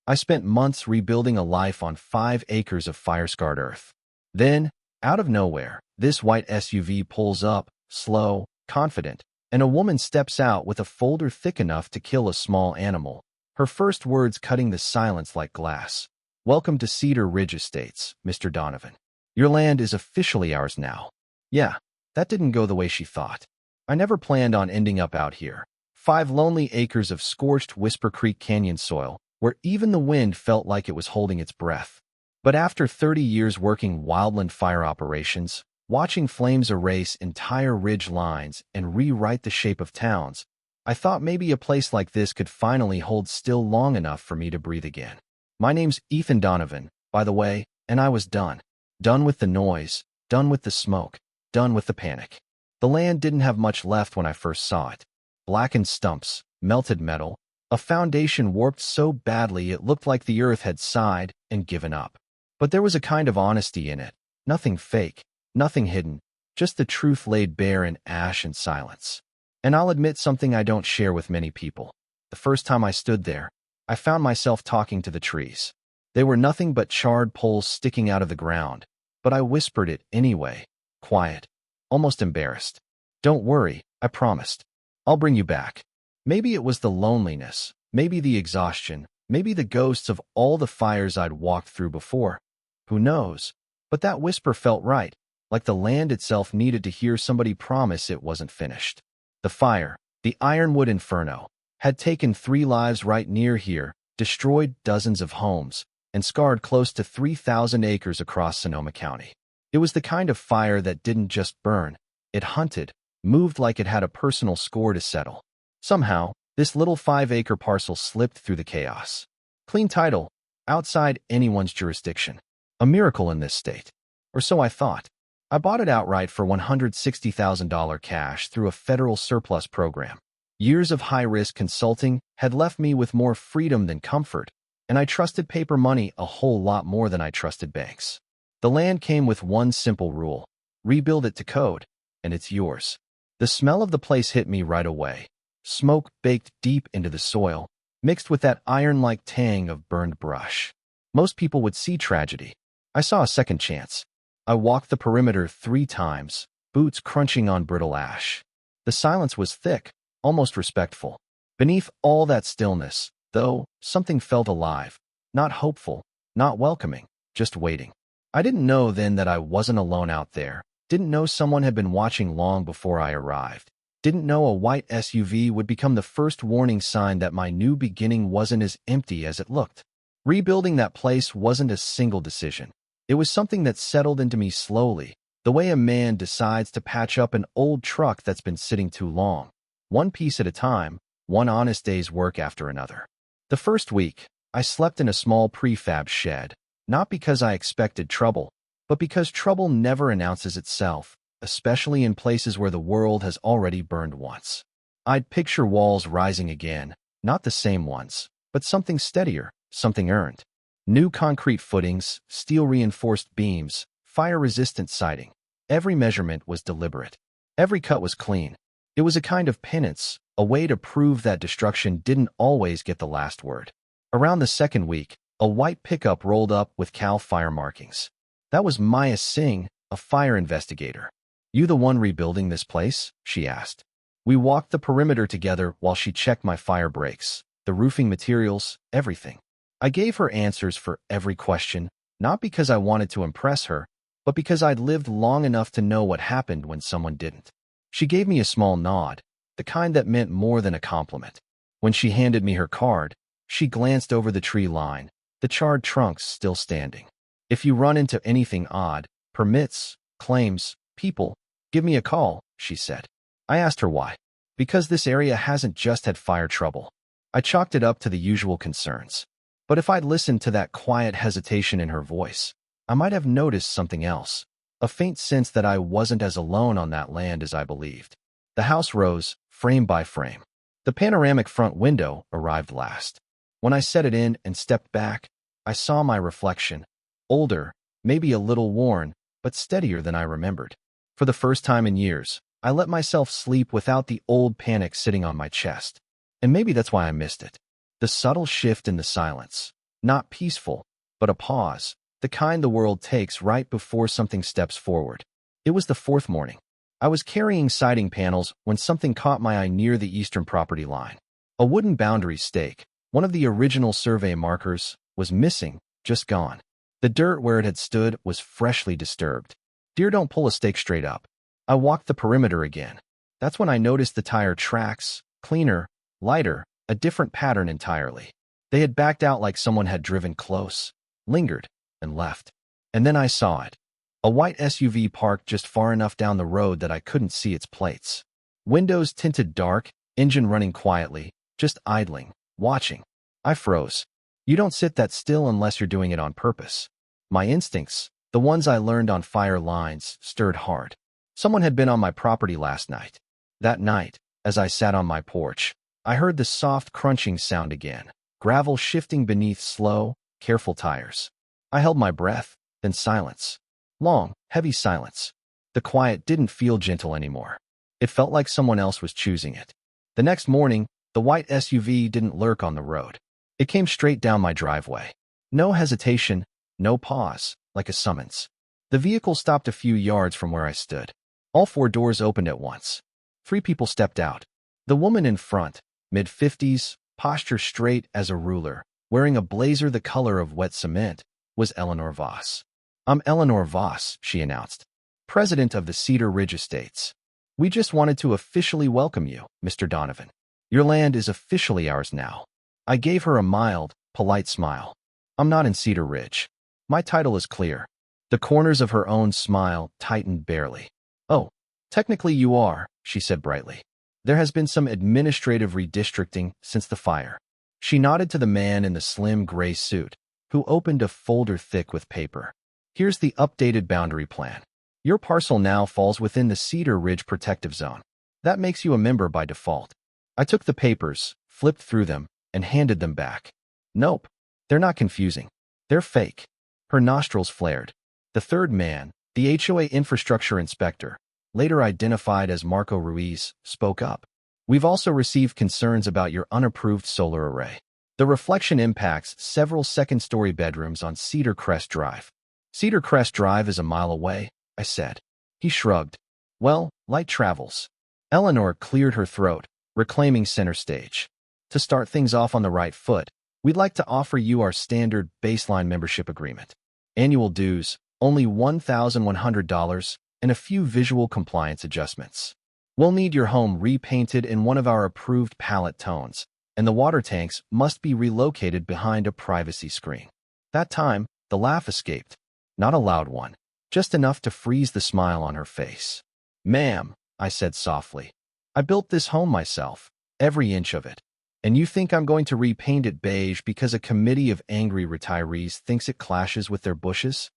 I spent months rebuilding a life on 5 acres of fire-scarred earth. Then, out of nowhere, this white SUV pulls up, slow, confident, and a woman steps out with a folder thick enough to kill a small animal, her first words cutting the silence like glass. "Welcome to Cedar Ridge Estates, Mr. Donovan. Your land is officially ours now." Yeah, that didn't go the way she thought. I never planned on ending up out here. 5 lonely acres of scorched Whisper Creek Canyon soil, where even the wind felt like it was holding its breath. But after 30 years working wildland fire operations, watching flames erase entire ridge lines and rewrite the shape of towns, I thought maybe a place like this could finally hold still long enough for me to breathe again. My name's Ethan Donovan, by the way, and I was done. Done with the noise, done with the smoke, done with the panic. The land didn't have much left when I first saw it. Blackened stumps, melted metal, a foundation warped so badly it looked like the earth had sighed and given up. But there was a kind of honesty in it. Nothing fake, nothing hidden, just the truth laid bare in ash and silence. And I'll admit something I don't share with many people. The first time I stood there, I found myself talking to the trees. They were nothing but charred poles sticking out of the ground, but I whispered it anyway, quiet, almost embarrassed. "Don't worry," I promised. "I'll bring you back." Maybe it was the loneliness, maybe the exhaustion, maybe the ghosts of all the fires I'd walked through before. Who knows? But that whisper felt right, like the land itself needed to hear somebody promise it wasn't finished. The fire, the ironwood inferno, had taken 3 lives right near here, destroyed dozens of homes, and scarred close to 3,000 acres across Sonoma County. It was the kind of fire that didn't just burn, it hunted, moved like it had a personal score to settle. Somehow, this little 5-acre parcel slipped through the chaos. Clean title, outside anyone's jurisdiction. A miracle in this state. Or so I thought. I bought it outright for $160,000 cash through a federal surplus program. Years of high-risk consulting had left me with more freedom than comfort, and I trusted paper money a whole lot more than I trusted banks. The land came with one simple rule: rebuild it to code, and it's yours. The smell of the place hit me right away. Smoke baked deep into the soil, mixed with that iron-like tang of burned brush. Most people would see tragedy. I saw a second chance. I walked the perimeter 3 times, boots crunching on brittle ash. The silence was thick, almost respectful. Beneath all that stillness, though, something felt alive. Not hopeful, not welcoming, just waiting. I didn't know then that I wasn't alone out there. Didn't know someone had been watching long before I arrived. Didn't know a white SUV would become the first warning sign that my new beginning wasn't as empty as it looked. Rebuilding that place wasn't a single decision. It was something that settled into me slowly, the way a man decides to patch up an old truck that's been sitting too long. One piece at a time, one honest day's work after another. The first week, I slept in a small prefab shed, not because I expected trouble, but because trouble never announces itself, especially in places where the world has already burned once. I'd picture walls rising again, not the same ones, but something steadier, something earned. New concrete footings, steel-reinforced beams, fire-resistant siding. Every measurement was deliberate. Every cut was clean. It was a kind of penance, a way to prove that destruction didn't always get the last word. Around the second week, a white pickup rolled up with CAL FIRE markings. That was Maya Singh, a fire investigator. "You the one rebuilding this place?" she asked. We walked the perimeter together while she checked my fire breaks, the roofing materials, everything. I gave her answers for every question, not because I wanted to impress her, but because I'd lived long enough to know what happened when someone didn't. She gave me a small nod, the kind that meant more than a compliment. When she handed me her card, she glanced over the tree line, the charred trunks still standing. "If you run into anything odd, permits, claims, people, give me a call," she said. I asked her why. Because this area hasn't just had fire trouble. I chalked it up to the usual concerns. But if I'd listened to that quiet hesitation in her voice, I might have noticed something else, a faint sense that I wasn't as alone on that land as I believed. The house rose, frame by frame. The panoramic front window arrived last. When I set it in and stepped back, I saw my reflection, older, maybe a little worn, but steadier than I remembered. For the first time in years, I let myself sleep without the old panic sitting on my chest. And maybe that's why I missed it. The subtle shift in the silence. Not peaceful, but a pause, the kind the world takes right before something steps forward. It was the fourth morning. I was carrying siding panels when something caught my eye near the eastern property line. A wooden boundary stake, one of the original survey markers, was missing, just gone. The dirt where it had stood was freshly disturbed. Deer don't pull a stake straight up. I walked the perimeter again. That's when I noticed the tire tracks, cleaner, lighter, a different pattern entirely. They had backed out like someone had driven close, lingered, and left. And then I saw it. A white SUV parked just far enough down the road that I couldn't see its plates. Windows tinted dark, engine running quietly, just idling, watching. I froze. You don't sit that still unless you're doing it on purpose. My instincts, the ones I learned on fire lines, stirred hard. Someone had been on my property last night. That night, as I sat on my porch, I heard the soft crunching sound again, gravel shifting beneath slow, careful tires. I held my breath, then silence. Long, heavy silence. The quiet didn't feel gentle anymore. It felt like someone else was choosing it. The next morning, the white SUV didn't lurk on the road. It came straight down my driveway. No hesitation, no pause, like a summons. The vehicle stopped a few yards from where I stood. All four doors opened at once. 3 people stepped out. The woman in front, mid-50s, posture straight as a ruler, wearing a blazer the color of wet cement, was Eleanor Voss. "I'm Eleanor Voss," she announced, president of the Cedar Ridge Estates. "We just wanted to officially welcome you, Mr. Donovan. Your land is officially ours now." I gave her a mild, polite smile. "I'm not in Cedar Ridge. My title is clear." The corners of her own smile tightened barely. "Oh, technically you are," she said brightly. "There has been some administrative redistricting since the fire." She nodded to the man in the slim gray suit, who opened a folder thick with paper. "Here's the updated boundary plan. Your parcel now falls within the Cedar Ridge Protective Zone. That makes you a member by default." I took the papers, flipped through them, and handed them back. "Nope. They're not confusing. They're fake." Her nostrils flared. The third man, the HOA infrastructure inspector, later identified as Marco Ruiz, spoke up. "We've also received concerns about your unapproved solar array. The reflection impacts several second-story bedrooms on Cedar Crest Drive." "Cedar Crest Drive is a mile away," I said. He shrugged. "Well, light travels." Eleanor cleared her throat, reclaiming center stage. "To start things off on the right foot, we'd like to offer you our standard baseline membership agreement. Annual dues, only $1,100, and a few visual compliance adjustments. We'll need your home repainted in one of our approved palette tones, and the water tanks must be relocated behind a privacy screen." That time, the laugh escaped. Not a loud one, just enough to freeze the smile on her face. "Ma'am," I said softly, "I built this home myself, every inch of it. And you think I'm going to repaint it beige because a committee of angry retirees thinks it clashes with their bushes?"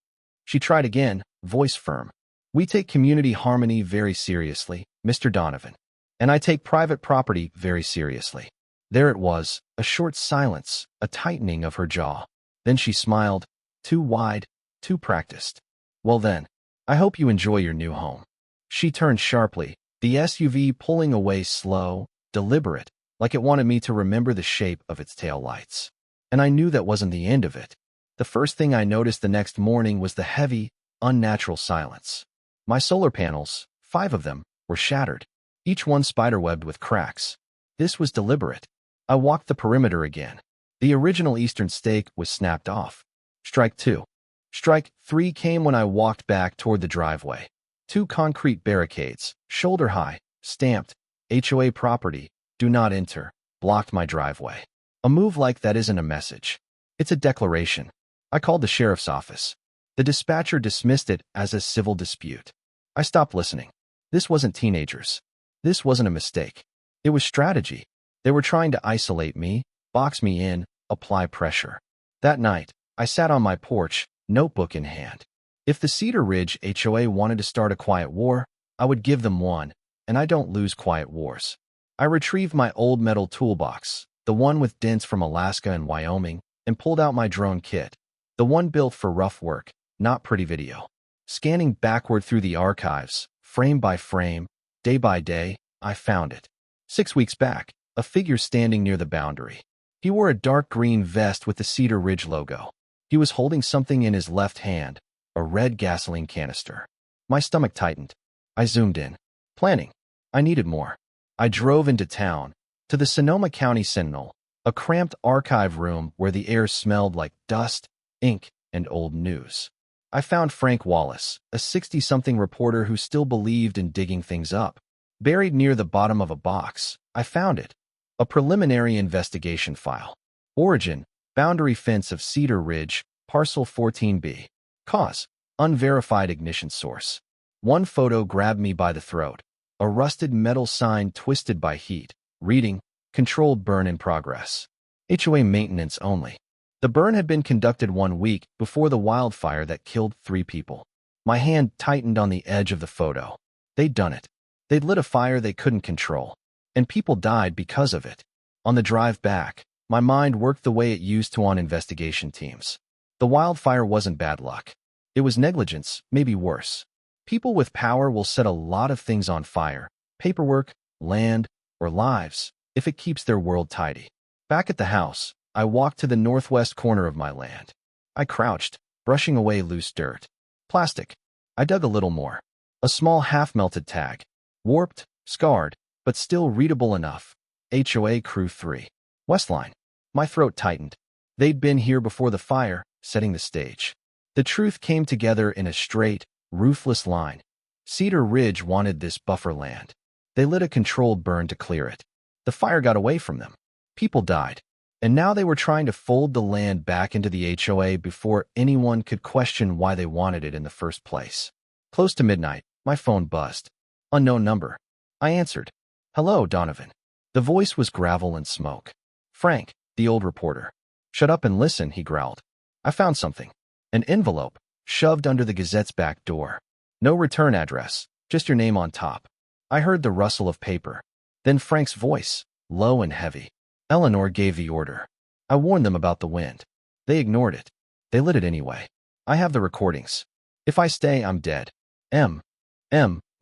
She tried again, voice firm. "We take community harmony very seriously, Mr. Donovan. And I take private property very seriously." There it was, a short silence, a tightening of her jaw. Then she smiled, too wide, too practiced. "Well then, I hope you enjoy your new home." She turned sharply, the SUV pulling away slow, deliberate, like it wanted me to remember the shape of its taillights. And I knew that wasn't the end of it. The first thing I noticed the next morning was the heavy, unnatural silence. My solar panels, 5 of them, were shattered, each one spiderwebbed with cracks. This was deliberate. I walked the perimeter again. The original eastern stake was snapped off. Strike 2. Strike 3 came when I walked back toward the driveway. 2 concrete barricades, shoulder-high, stamped, HOA property, do not enter, blocked my driveway. A move like that isn't a message. It's a declaration. I called the sheriff's office. The dispatcher dismissed it as a civil dispute. I stopped listening. This wasn't teenagers. This wasn't a mistake. It was strategy. They were trying to isolate me, box me in, apply pressure. That night, I sat on my porch, notebook in hand. If the Cedar Ridge HOA wanted to start a quiet war, I would give them one, and I don't lose quiet wars. I retrieved my old metal toolbox, the one with dents from Alaska and Wyoming, and pulled out my drone kit, the one built for rough work, not pretty video. Scanning backward through the archives, frame by frame, day by day, I found it. 6 weeks back, a figure standing near the boundary. He wore a dark green vest with the Cedar Ridge logo. He was holding something in his left hand, a red gasoline canister. My stomach tightened. I zoomed in. Planning. I needed more. I drove into town, to the Sonoma County Sentinel, a cramped archive room where the air smelled like dust, ink, and old news. I found Frank Wallace, a 60-something reporter who still believed in digging things up. Buried near the bottom of a box, I found it. A preliminary investigation file. Origin, boundary fence of Cedar Ridge, parcel 14B. Cause, unverified ignition source. One photo grabbed me by the throat. A rusted metal sign twisted by heat, reading, Controlled burn in progress. HOA maintenance only. The burn had been conducted 1 week before the wildfire that killed 3 people. My hand tightened on the edge of the photo. They'd done it. They'd lit a fire they couldn't control. And people died because of it. On the drive back, my mind worked the way it used to on investigation teams. The wildfire wasn't bad luck. It was negligence, maybe worse. People with power will set a lot of things on fire, paperwork, land, or lives, if it keeps their world tidy. Back at the house, I walked to the northwest corner of my land. I crouched, brushing away loose dirt. Plastic. I dug a little more. A small half-melted tag. Warped, scarred, but still readable enough. HOA Crew 3. Westline. My throat tightened. They'd been here before the fire, setting the stage. The truth came together in a straight, ruthless line. Cedar Ridge wanted this buffer land. They lit a controlled burn to clear it. The fire got away from them. People died. And now they were trying to fold the land back into the HOA before anyone could question why they wanted it in the first place. Close to midnight, my phone buzzed. Unknown number. I answered. Hello, Donovan. The voice was gravel and smoke. Frank, the old reporter. Shut up and listen, he growled. I found something. An envelope, shoved under the Gazette's back door. No return address, just your name on top. I heard the rustle of paper. Then Frank's voice, low and heavy. Eleanor gave the order. I warned them about the wind. They ignored it. They lit it anyway. I have the recordings. If I stay, I'm dead.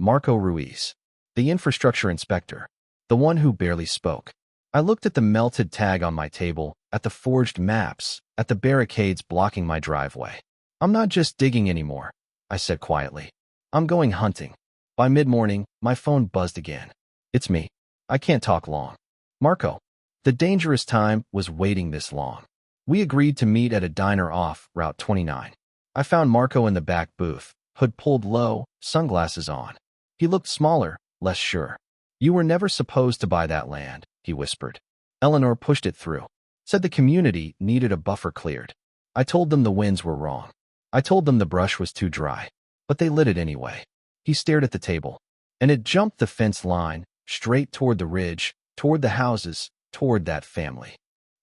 Marco Ruiz. The infrastructure inspector. The one who barely spoke. I looked at the melted tag on my table, at the forged maps, at the barricades blocking my driveway. I'm not just digging anymore, I said quietly. I'm going hunting. By mid-morning, my phone buzzed again. It's me. I can't talk long. Marco. The dangerous time was waiting this long. We agreed to meet at a diner off Route 29. I found Marco in the back booth, hood pulled low, sunglasses on. He looked smaller, less sure. You were never supposed to buy that land, he whispered. Eleanor pushed it through. Said the community needed a buffer cleared. I told them the winds were wrong. I told them the brush was too dry. But they lit it anyway. He stared at the table. And it jumped the fence line, straight toward the ridge, toward the houses, toward that family.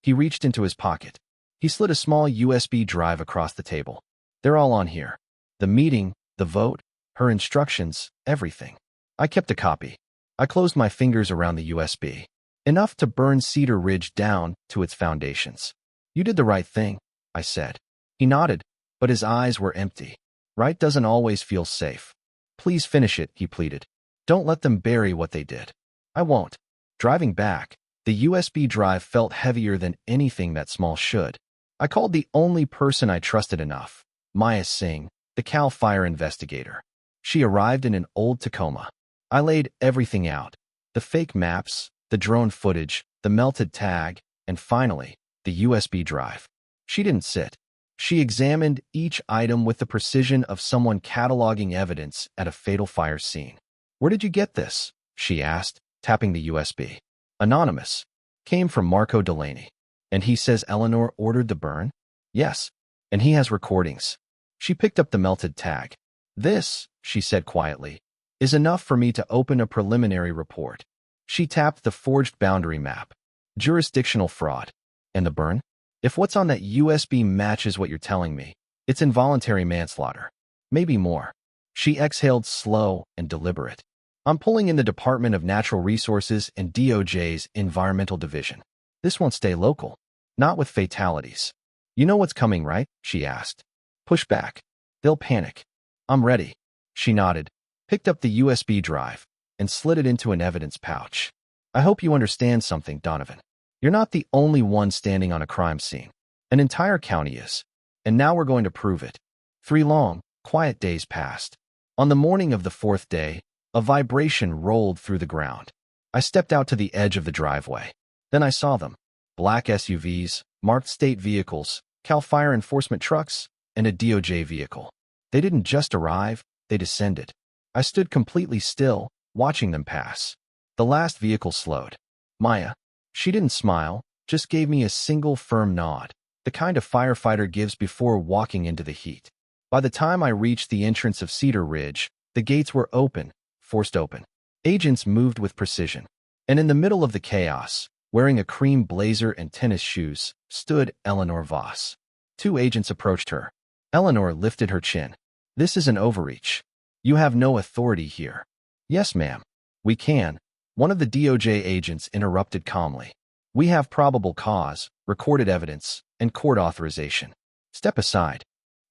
He reached into his pocket. He slid a small USB drive across the table. They're all on here. The meeting, the vote, her instructions, everything. I kept a copy. I closed my fingers around the USB. Enough to burn Cedar Ridge down to its foundations. You did the right thing, I said. He nodded, but his eyes were empty. Right doesn't always feel safe. Please finish it, he pleaded. Don't let them bury what they did. I won't. Driving back, the USB drive felt heavier than anything that small should. I called the only person I trusted enough, Maya Singh, the CAL FIRE investigator. She arrived in an old Tacoma. I laid everything out. The fake maps, the drone footage, the melted tag, and finally, the USB drive. She didn't sit. She examined each item with the precision of someone cataloging evidence at a fatal fire scene. Where did you get this? She asked, tapping the USB. Anonymous. Came from Marco Delaney. And he says Eleanor ordered the burn? Yes. And he has recordings. She picked up the melted tag. This, she said quietly, is enough for me to open a preliminary report. She tapped the forged boundary map. Jurisdictional fraud. And the burn? If what's on that USB matches what you're telling me, it's involuntary manslaughter. Maybe more. She exhaled slow and deliberate. I'm pulling in the Department of Natural Resources and DOJ's Environmental Division. This won't stay local. Not with fatalities. You know what's coming, right? She asked. Push back. They'll panic. I'm ready. She nodded, picked up the USB drive, and slid it into an evidence pouch. I hope you understand something, Donovan. You're not the only one standing on a crime scene. An entire county is. And now we're going to prove it. 3 long, quiet days passed. On the morning of the 4th day, a vibration rolled through the ground. I stepped out to the edge of the driveway. Then I saw them. Black SUVs, marked state vehicles, CAL FIRE enforcement trucks, and a DOJ vehicle. They didn't just arrive, they descended. I stood completely still, watching them pass. The last vehicle slowed. Maya. She didn't smile, just gave me a single firm nod, the kind a firefighter gives before walking into the heat. By the time I reached the entrance of Cedar Ridge, the gates were open, forced open. Agents moved with precision. And in the middle of the chaos, wearing a cream blazer and tennis shoes, stood Eleanor Voss. 2 agents approached her. Eleanor lifted her chin. This is an overreach. You have no authority here. Yes, ma'am. We can. One of the DOJ agents interrupted calmly. We have probable cause, recorded evidence, and court authorization. Step aside.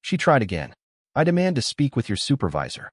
She tried again. I demand to speak with your supervisor.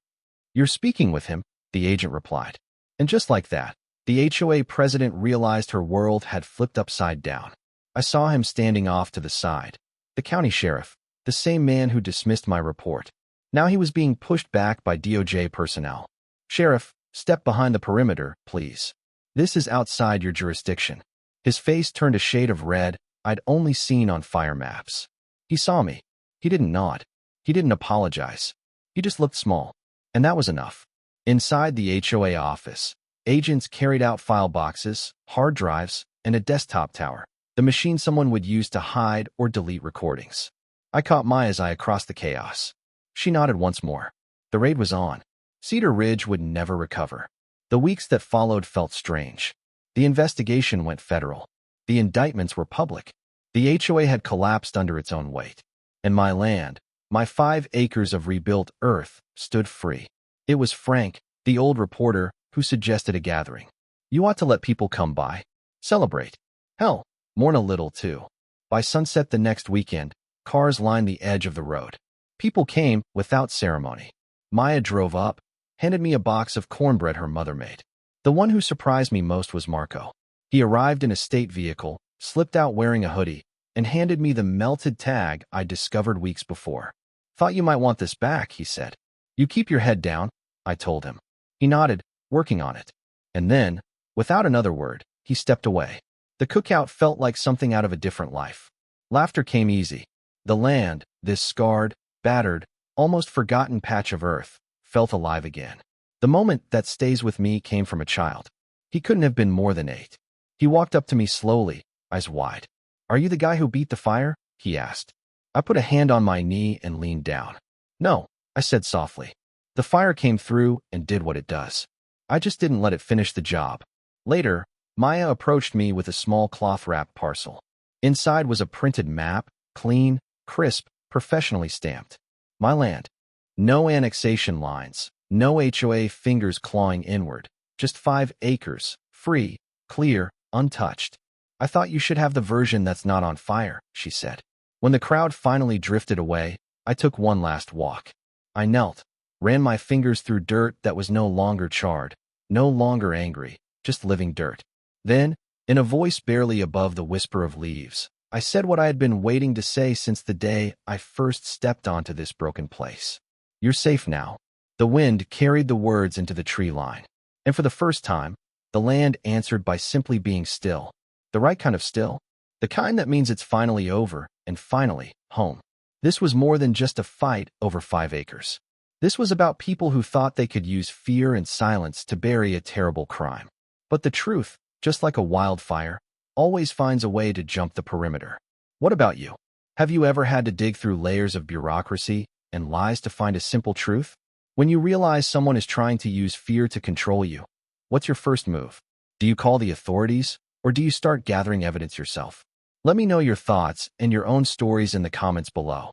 You're speaking with him, the agent replied. And just like that, the HOA president realized her world had flipped upside down. I saw him standing off to the side. The county sheriff, the same man who dismissed my report. Now he was being pushed back by DOJ personnel. Sheriff, step behind the perimeter, please. This is outside your jurisdiction. His face turned a shade of red I'd only seen on fire maps. He saw me. He didn't nod. He didn't apologize. He just looked small. And that was enough. Inside the HOA office, agents carried out file boxes, hard drives, and a desktop tower, the machine someone would use to hide or delete recordings. I caught Maya's eye across the chaos. She nodded once more. The raid was on. Cedar Ridge would never recover. The weeks that followed felt strange. The investigation went federal. The indictments were public. The HOA had collapsed under its own weight. And my land, my 5 acres of rebuilt earth, stood free. It was Frank, the old reporter, who suggested a gathering. You ought to let people come by. Celebrate. Hell, mourn a little too. By sunset the next weekend, cars lined the edge of the road. People came without ceremony. Maya drove up, handed me a box of cornbread her mother made. The one who surprised me most was Marco. He arrived in a state vehicle, slipped out wearing a hoodie, and handed me the melted tag I'd discovered weeks before. Thought you might want this back, he said. You keep your head down, I told him. He nodded, working on it. And then, without another word, he stepped away. The cookout felt like something out of a different life. Laughter came easy. The land, this scarred, battered, almost forgotten patch of earth, felt alive again. The moment that stays with me came from a child. He couldn't have been more than 8. He walked up to me slowly, eyes wide. Are you the guy who beat the fire? He asked. I put a hand on my knee and leaned down. No, I said softly. The fire came through and did what it does. I just didn't let it finish the job. Later, Maya approached me with a small cloth-wrapped parcel. Inside was a printed map, clean, crisp, professionally stamped. My land. No annexation lines, no HOA fingers clawing inward, just 5 acres, free, clear, untouched. I thought you should have the version that's not on fire, she said. When the crowd finally drifted away, I took one last walk. I knelt, ran my fingers through dirt that was no longer charred, no longer angry, just living dirt. Then, in a voice barely above the whisper of leaves, I said what I had been waiting to say since the day I first stepped onto this broken place. You're safe now. The wind carried the words into the tree line. And for the first time, the land answered by simply being still. The right kind of still. The kind that means it's finally over and finally home. This was more than just a fight over 5 acres. This was about people who thought they could use fear and silence to bury a terrible crime. But the truth, just like a wildfire, always finds a way to jump the perimeter. What about you? Have you ever had to dig through layers of bureaucracy and lies to find a simple truth? When you realize someone is trying to use fear to control you, what's your first move? Do you call the authorities, or do you start gathering evidence yourself? Let me know your thoughts and your own stories in the comments below.